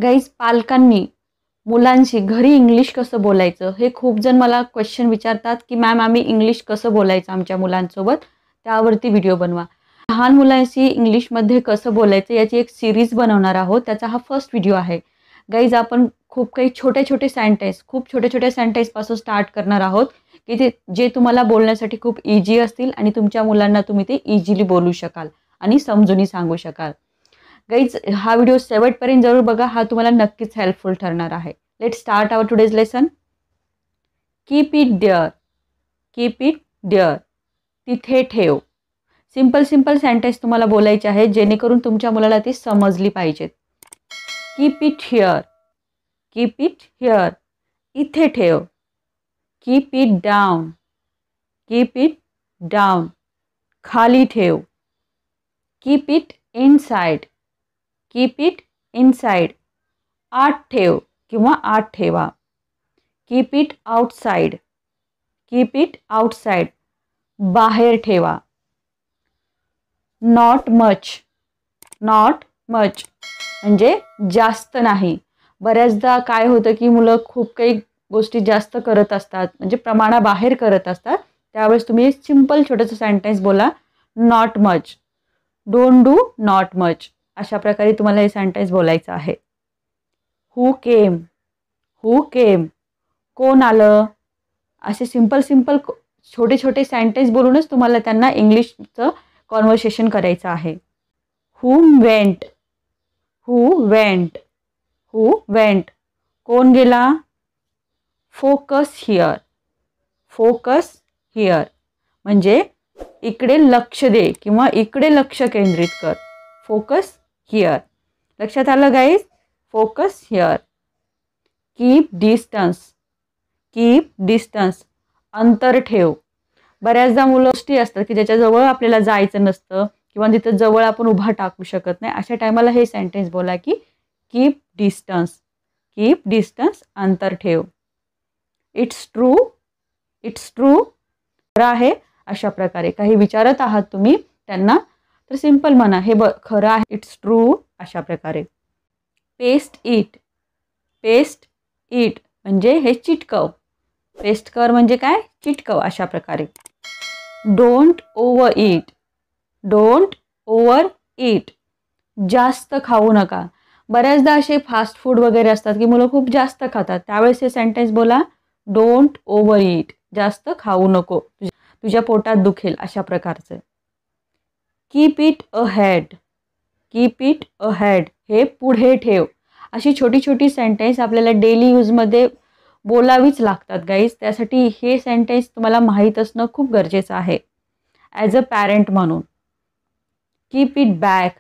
Guys, पालकांनी मुलांशी घरी इंग्लिश कसं बोलायचं हे खूप जण मला क्वेश्चन विचारतात की मॅम आम्ही इंग्लिश कसं बोलायचं आमच्या मुलांसोबत, त्यावरती व्हिडिओ बनवा. लहान मुलांशी इंग्लिशमध्ये कसं बोलायचं याची एक सिरीज बनवणार आहोत. त्याचा हा फर्स्ट व्हिडिओ आहे. गाईज, आपण खूप काही छोटे छोटे सेंटेन्सपासून स्टार्ट करणार आहोत की जे तुम्हाला बोलण्यासाठी खूप इझी असतील आणि तुमच्या मुलांना तुम्ही ते इझिली बोलू शकाल आणि समजून सांगू शकाल. गाईज, हा व्हिडिओ शेवटपर्यंत जरूर बघा. हा तुम्हाला नक्कीच हेल्पफुल ठरणार आहे. Let start our today's lesson. Keep it there. Keep it there. तिथे ठेव. सिंपल सेंटेन्स तुम्हाला बोलायचे आहे जेणेकरून तुमच्या मुलाला ती समजली पाहिजेत. Keep it here. Keep it here. इथे ठेव. Keep it down. Keep it down. खाली ठेव. Keep it inside. Keep it inside. आत ठेव किंवा आत ठेवा. Keep it outside. Keep it outside. बाहेर ठेवा. Not much. नॉट मच म्हणजे जास्त नाही. बऱ्याचदा काय होतं की मुलं खूप काही गोष्टी जास्त करत असतात, म्हणजे प्रमाणाबाहेर करत असतात. त्यावेळेस तुम्ही सिंपल छोटंसं सेंटेन्स बोला, not much. Don't do not much. अशा प्रकारे तुम्हाला हे सेंटेन्स बोलायचं आहे. हू केम. हू केम. कोण आलं. असे सिंपल छोटे सेंटेन्स बोलूनच तुम्हाला त्यांना इंग्लिशचं कॉन्व्हर्सेशन करायचं आहे. हूम वेंट. हू वेंट. हू वेंट. कोण गेला. Focus here. फोकस हिअर म्हणजे इकडे लक्ष दे किंवा इकडे लक्ष केंद्रित कर. Focus here. लक्षात आलं guys. Focus here. Keep distance. Keep distance. अंतर ठेव. बऱ्याचदा मुलं गोष्टी असतात की ज्याच्याजवळ आपल्याला जायचं नसतं किंवा तिथं जवळ आपण उभा टाकू शकत नाही. अशा टायमाला हे सेंटेन्स बोला की कीप डिस्टन्स. Keep distance. अंतर ठेव. It's true. It's true. खरं आहे. अशा प्रकारे काही विचारत आहात तुम्ही त्यांना तर सिंपल म्हणा, हे खरं आहे. It's true. अशा प्रकारे. Paste it. पेस्ट इट म्हणजे हे चिटकव. पेस्ट कर म्हणजे काय, चिटकव. अशा प्रकारे. Don't over it. Don't over it. जास्त खाऊ नका. बऱ्याचदा असे फास्ट फूड वगैरे असतात की मुलं खूप जास्त खातात. त्यावेळेस हे सेंटेन्स बोला, डोंट ओव्हर इट. जास्त खाऊ नको, तुझ्या पोटात दुखेल. अशा प्रकारचं. Keep it ahead. Keep it ahead हे पुढे ठेव. अशी छोटी सेंटेन्स आपल्याला डेली यूजमध्ये बोलावीच लागतात गाईज. त्यासाठी हे सेंटेन्स तुम्हाला माहीत असणं खूप गरजेचं आहे ॲज अ पॅरेंट म्हणून. Keep it back.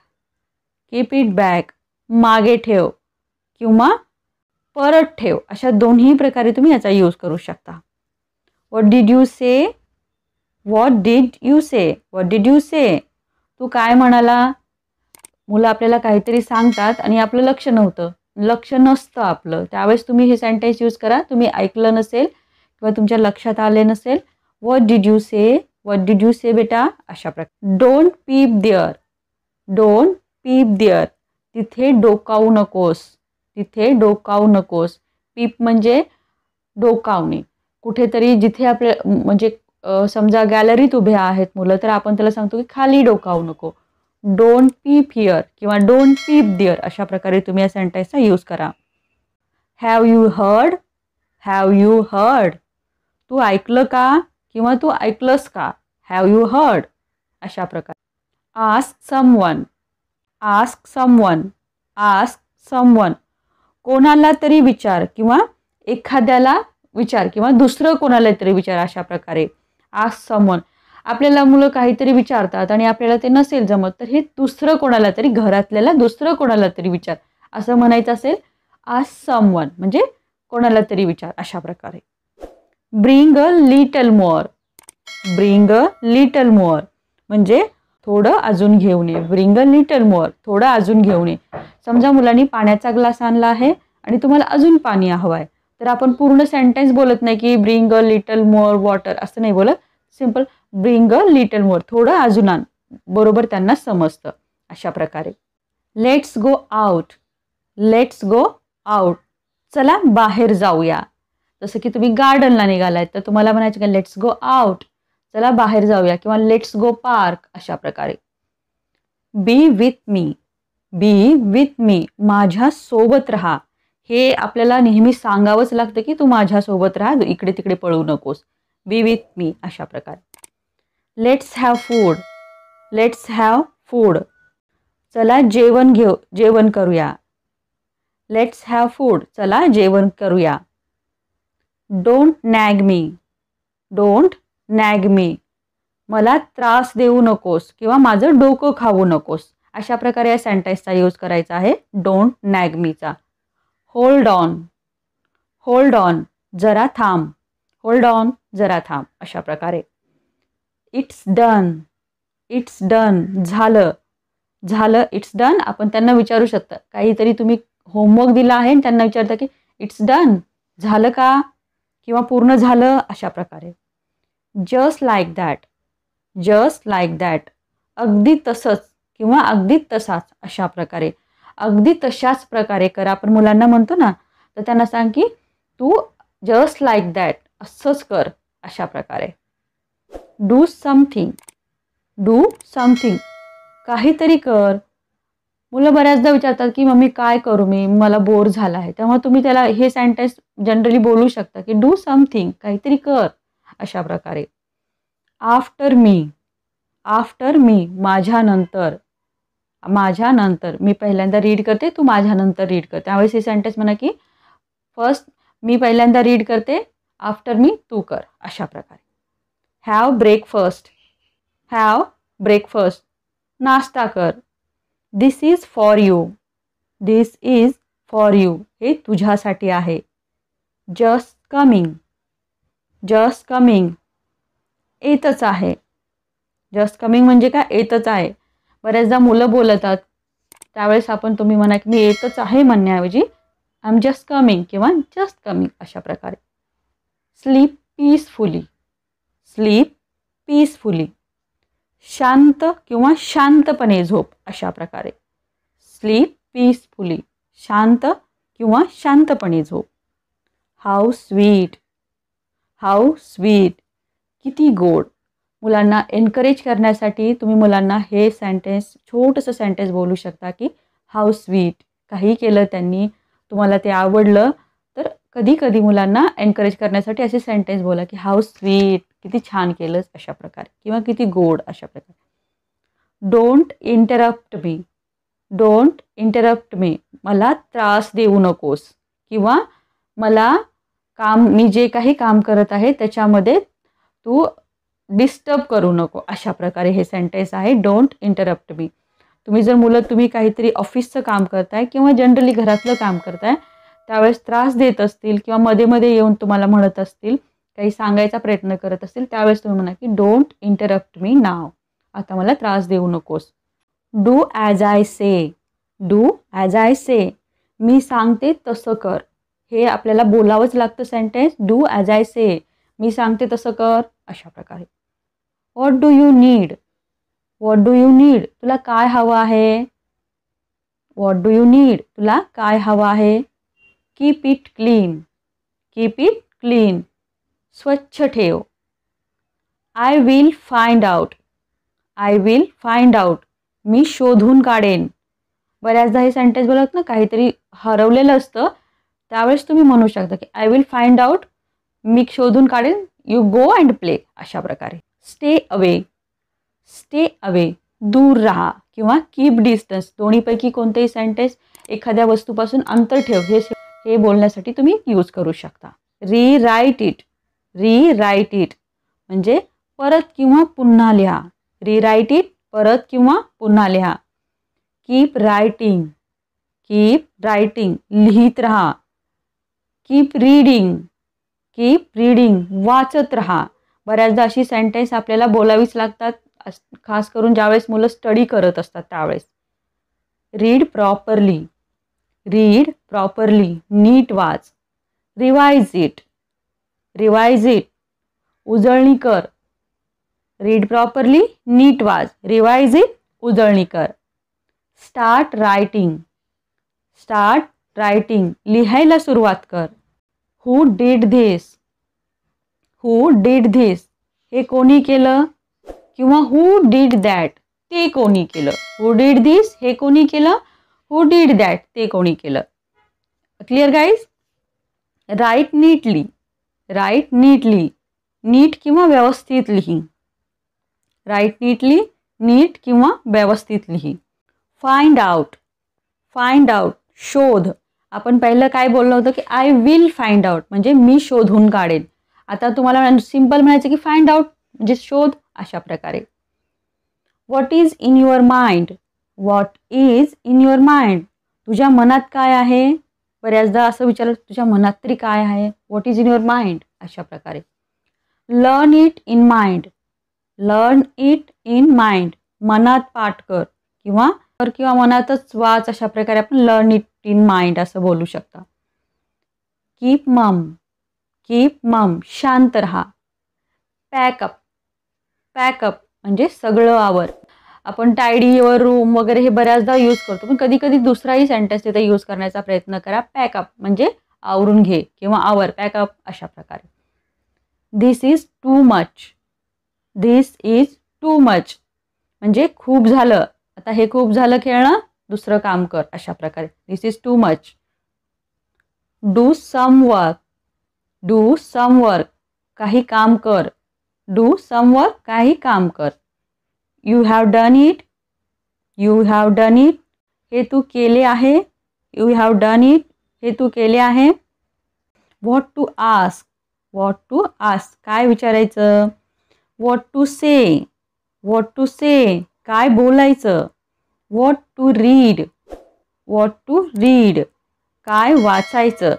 Keep it back. मागे ठेव किंवा परत ठेव. अशा दोन्ही प्रकारे तुम्ही याचा यूज करू शकता. What did you say. What did you say. What did you say. तू काय म्हणाला. मुलं आपल्याला काहीतरी सांगतात आणि आपलं लक्ष नसतं आपलं. त्यावेळेस तुम्ही हे सेंटेन्स यूज करा. तुम्ही ऐकलं नसेल किंवा तुमच्या लक्षात आले नसेल. What did you say. What did you say बेटा. अशा प्रकारे. Don't peep there. Don't peep there. तिथे डोकावू नकोस. तिथे डोकावू नकोस. पीप म्हणजे डोकावणे. कुठेतरी जिथे आपले म्हणजे समजा गॅलरीत उभे आहेत मुलं तर आपण त्याला सांगतो की खाली डोकावू नको. डोंट पीप हिअर किंवा डोंट पीप देअर. अशा प्रकारे तुम्ही या सेंटेन्सचा यूज करा. Have you heard. Have you heard. तू ऐकलं का किंवा तू ऐकलंस का. Have you heard. अशा प्रकारे. Ask someone. Ask someone. Ask someone. कोणाला तरी विचार किंवा एखाद्याला विचार किंवा दुसरं कोणाला तरी विचार. अशा प्रकारे. Ask someone. आपल्याला मुलं काहीतरी विचारतात आणि आपल्याला ते नसेल जमत तर हे दुसरं कोणाला तरी, घरातल्याला दुसरं कोणाला तरी विचार असं म्हणायचं असेल. आस्क समवन म्हणजे कोणाला तरी विचार. अशा प्रकारे. Bring a little mower. Bring a little mower म्हणजे थोडं अजून घेऊन ये. Bring a little mower. थोडं अजून घेऊन ये. समजा मुलांनी पाण्याचा ग्लास आणला आहे आणि तुम्हाला अजून पाणी हवं आहे तर आपण पूर्ण सेंटेन्स बोलत नाही की bring a little mower water असं नाही बोलत. Simple bring a little mower. थोडं अजून आण. बरोबर त्यांना समजतं. अशा प्रकारे. Let's go out. Let's go out. चला बाहेर जाऊया. जसं की तुम्ही गार्डनला निघालात तर तुम्हाला म्हणायचं का लेट्स गो आउट. चला बाहेर जाऊया किंवा लेट्स गो पार्क अशा प्रकारे. बी with me. B with me. माझ्या सोबत राहा. हे आपल्याला नेहमी सांगावंच लागतं की तू माझ्या सोबत राहा, इकडे तिकडे पळू नकोस. बी विथ मी अशा प्रकारे. Let's have food. Let's have food. चला जेवण करूया. Let's have food. चला जेवण करूया. Don't nag me. Don't nag me. मला त्रास देऊ नकोस किंवा माझं डोकं खाऊ नकोस. अशा प्रकारे या सेंटेन्सचा यूज करायचा आहे डोंट नॅग मीचा. Hold on. Hold on. जरा थांब. Hold on. जरा थांब अशा प्रकारे. It's done. It's done. झालं. झालं. It's done. आपण त्यांना विचारू शकता. काहीतरी तुम्ही होमवर्क दिला आहे आणि त्यांना विचारता की इट्स डन. झालं का किंवा पूर्ण झालं अशा प्रकारे. Just like that. Just like that. अगदी तसंच किंवा अगदी तसाच अशा प्रकारे. अगदी तशाच प्रकारे कर. आपण मुलांना म्हणतो ना तर त्यांना सांग की तू जस्ट लाईक दॅट असंच कर अशा प्रकारे. Do something. Do something. काहीतरी कर. मुलं बऱ्याचदा विचारतात की मम्मी काय करू मी, मला बोर झाला आहे. त्यामुळे तुम्ही त्याला हे सेंटेन्स जनरली बोलू शकता की डू समथिंग. काहीतरी कर अशा प्रकारे. After me. After me. माझ्यानंतर. माझ्यानंतर. मी पहिल्यांदा रीड करते, तू माझ्यानंतर रीड कर. त्यावेळेस हे सेंटेन्स म्हणा की फर्स्ट मी पहिल्यांदा रीड करते, आफ्टर मी तू कर अशा प्रकारे. Have breakfast. Have breakfast. नाश्ता कर. This is for you. This is for you. हे तुझ्यासाठी आहे. Just coming. Just coming. येतच आहे. जस्ट कमिंग म्हणजे काय, येतच आहे. बऱ्याचदा मुलं बोलतात त्यावेळेस तुम्ही म्हणा की मी येतच आहे म्हणण्याऐवजी आय एम जस्ट कमिंग किंवा जस्ट कमिंग अशा प्रकारे. Sleep peacefully. Sleep peacefully. शांत किंवा शांतपणे झोप अशा प्रकारे. Sleep peacefully. शांत किंवा शांतपणे झोप. How sweet. How sweet. किती गोड. मुलांना एनकरेज करण्यासाठी तुम्ही मुलांना हे सेंटेन्स छोटंसं सेंटेन्स बोलू शकता की हाऊ स्वीट. काही केलं त्यांनी, तुम्हाला ते आवडलं तर कधी कधी मुलांना एनकरेज करण्यासाठी असे सेंटेन्स बोला की हाऊ स्वीट. किती छान केलंस अशा प्रकारे किंवा किती गोड अशा प्रकारे. Don't interrupt me. Don't interrupt मी. मला त्रास देऊ नकोस किंवा मला मी जे काही काम करत आहे त्याच्यामध्ये तू डिस्टर्ब करू नको अशा प्रकारे हे सेंटेन्स आहे डोंट इंटरप्ट मी. तुम्ही काहीतरी ऑफिसचं काम करताय किंवा जनरली घरातलं काम करताय त्यावेळेस त्रास देत असतील किंवा मध्ये मध्ये येऊन तुम्हाला म्हणत असतील, काही सांगायचा प्रयत्न करत असतील त्यावेळेस तुम्ही म्हणा की डोंट इंटरप्ट मी नाव. आता मला त्रास देऊ नकोस. Do as I say. Do as I say. मी सांगते तसं कर. हे आपल्याला बोलावंच लागतं sentence. Do as I say. मी सांगते तसं कर अशा प्रकारे. What do you need. What do you need. तुला काय हवं आहे. What do you need. तुला काय हवं आहे. Keep it clean. Keep it clean. स्वच्छ ठेव. I will find out. I will find out. मी शोधून काढेन. बऱ्याचदा हे सेंटेन्स बोलत ना काहीतरी हरवलेलं असतं त्यावेळेस तुम्ही म्हणू शकता की आय विल फाइंड आउट. मी शोधून काढेन. यू गो अँड प्ले अशा प्रकारे. Stay away. Stay away. दूर राहा किंवा कीप डिस्टन्स. दोन्हीपैकी कोणतेही सेंटेन्स एखाद्या वस्तूपासून अंतर ठेव हे बोलण्यासाठी तुम्ही यूज करू शकता. रीराईट इट. रीराईट इट म्हणजे परत किंवा पुन्हा लिहा. रीराईट इट. परत किंवा पुन्हा लिहा. Keep writing. Keep writing. लिहित राहा. Keep reading. Keep reading. वाचत राहा. बऱ्याचदा अशी सेंटेन्स आपल्याला बोलावीच लागतात खास करून ज्यावेळेस मुलं स्टडी करत असतात त्यावेळेस. Read properly. Read properly. नीट वाच. Revise it. Revise it. उजळणी कर. Read properly. नीट वाच. Revise it. उजळणी कर. Start writing. Start writing. लिहायला सुरुवात कर. Who did this. Who did this हे कोणी केलं, किंवा हू डिड दॅट ते कोणी केलं. हू डिड धिस हे कोणी केलं, हू डिड दॅट ते कोणी केलं. Clear guys. Write neatly. Write neatly. नीट किंवा व्यवस्थित लिही. Right neatly. नीट किंवा व्यवस्थित लिही. Find out. फाइंड आउट शोध. आपण पहिलं काय बोललो होतं की आय विल फाइंड आउट म्हणजे मी शोधून काढेन. आता तुम्हाला सिंपल म्हणायचं की फाइंड आउट म्हणजे शोध. अशा प्रकारे. What is in your mind. What is in your mind तुझ्या मनात काय आहे. बऱ्याचदा असं विचारलं तुझ्या मनात तरी काय आहे. What is in your mind. अशा प्रकारे. Learn it in mind. Learn it in mind मनात पाठ कर किंवा मनातच वाच. अशा प्रकारे आपण लर्न इट इन माइंड असं बोलू शकता. कीप मम. कीप मम शांत रहा. पॅकअप. पॅकअप म्हणजे सगळं आवर. आपण टायडी युअर रूम वगैरे हे बऱ्याचदा यूज करतो, पण कधी कधी दुसराही सेंटेन्स तिथे यूज करण्याचा प्रयत्न करा. पॅकअप म्हणजे आवरून घे किंवा आवर. पॅकअप अशा प्रकारे. This is too much. This is too much म्हणजे खूप झालं. आता हे खूप झालं खेळणं, दुसरं काम कर. अशा प्रकारे. This is too much. Do some work. Do some work काही काम कर. डू सम वर्क काही काम कर. You have done it. You have done it हे तू केले आहे. यू हॅव डन इट हे तू केले आहे. What to ask. What to ask काय विचारायचं. What to say. What to say काय बोलायचं. What to read. What to read काय वाचायचं.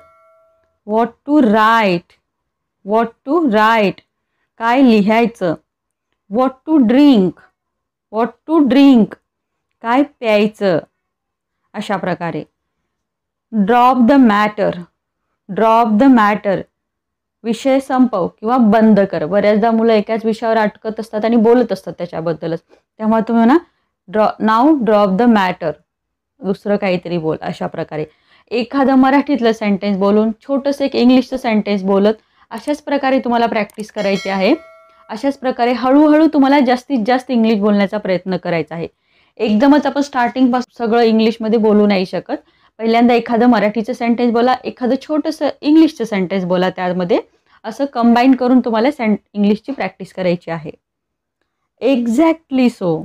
What to write. What to write काय लिहायचं. What to drink. What to drink काय प्यायचं. अशा प्रकारे. Drop the matter. Drop the matter विषय संपव किंवा बंद कर. बऱ्याचदा मुलं एकाच विषयावर अटकत असतात आणि बोलत असतात त्याच्याबद्दलच. त्यामुळे तुम्ही म्हणा नाव ड्रॉप द मॅटर दुसरं काहीतरी बोल. अशा प्रकारे. एखादं मराठीतलं सेंटेन्स बोलून छोटंसं एक इंग्लिशचं सेंटेन्स बोलत अशाच प्रकारे तुम्हाला प्रॅक्टिस करायची आहे. अशाच प्रकारे हळूहळू तुम्हाला जास्तीत जास्त इंग्लिश बोलण्याचा प्रयत्न करायचा आहे. एकदमच आपण स्टार्टिंगपासून सगळं इंग्लिशमध्ये बोलू नाही शकत. पहिल्यांदा एखादं मराठीचं सेंटेन्स बोला, एखादं छोटंसं इंग्लिशचं सेंटेन्स बोला. त्यामध्ये असं कंबाईन करून तुम्हाला इंग्लिशची प्रॅक्टिस करायची आहे. Exactly so.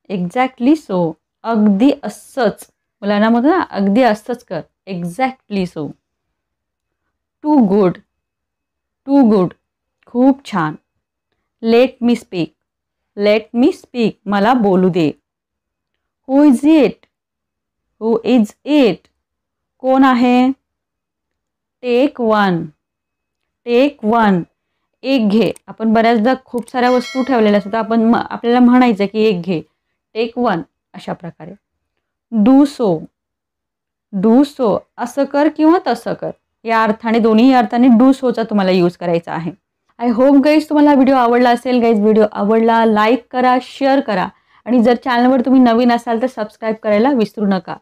एक्झॅक्टली सो अगदी असंच. मुलांना म्हणतो ना अगदी असंच कर. Exactly so. Too good. Too good खूप छान. Let me speak. Let me speak मला बोलू दे. Who is it. Who is it कोण आहे. Take one. टेक वन एक घे. आपण बऱ्याचदा खूप साऱ्या वस्तू ठेवलेल्या असतात, आपण आपल्याला म्हणायचं की एक घे. टेक वन अशा प्रकारे. Do so. डू सो असं कर किंवा तसं कर. या अर्थाने दोन्ही अर्थाने डू सोचा तुम्हाला यूज करायचा आहे. आय होप गाईज तुम्हाला व्हिडिओ आवडला असेल. गाईज व्हिडिओ आवडला लाईक करा, शेअर करा आणि जर चॅनलवर तुम्ही नवीन असाल तर सबस्क्राईब करायला विसरू नका.